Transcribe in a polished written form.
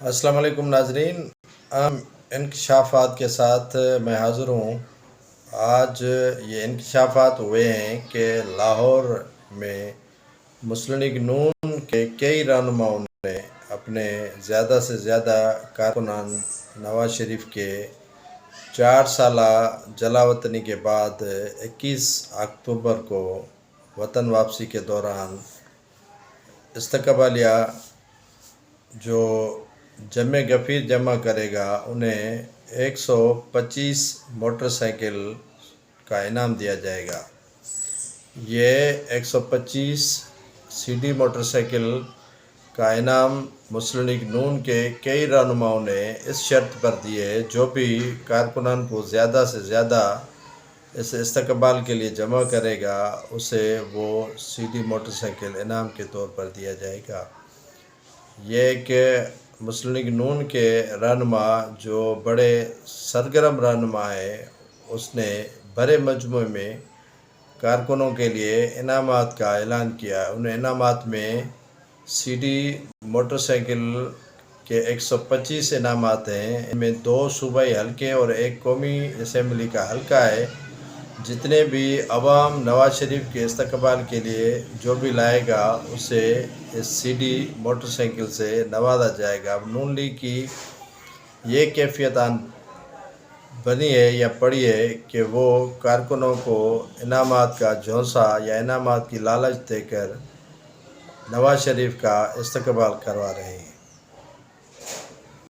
السلام علیکم ناظرین، اہم انکشافات کے ساتھ میں حاضر ہوں۔ آج یہ انکشافات ہوئے ہیں کہ لاہور میں مسلم لیگ نون کے کئی رہنماؤں نے اپنے زیادہ سے زیادہ کارکنان نواز شریف کے 4 سالہ جلا وطنی کے بعد 21 اکتوبر کو وطن واپسی کے دوران استقبالیہ جو جمع غفیر جمع کرے گا انہیں 125 موٹر سائیکل کا انعام دیا جائے گا۔ یہ 125 سی ڈی موٹر سائیکل کا انعام مسلم لیگ نون کے کئی رہنماؤں نے اس شرط پر دیے جو بھی کارکنان کو زیادہ سے زیادہ اس استقبال کے لیے جمع کرے گا اسے وہ سی ڈی موٹر سائیکل انعام کے طور پر دیا جائے گا۔ یہ کہ مسلم لیگ نون کے رہنما جو بڑے سرگرم رہنما ہے اس نے بڑے مجموعے میں کارکنوں کے لیے انعامات کا اعلان کیا۔ ان انعامات میں سی ڈی موٹر سائیکل کے 125 انعامات ہیں، ان میں 2 صوبائی حلقے اور 1 قومی اسمبلی کا حلقہ ہے۔ جتنے بھی عوام نواز شریف کے استقبال کے لیے جو بھی لائے گا اسے اس سی ڈی موٹر سائیکل سے نوازا جائے گا۔ اب نون لیگ کی یہ کیفیت بنی ہے یا پڑی ہے کہ وہ کارکنوں کو انعامات کا جھونسا یا انعامات کی لالچ دے کر نواز شریف کا استقبال کروا رہے ہیں۔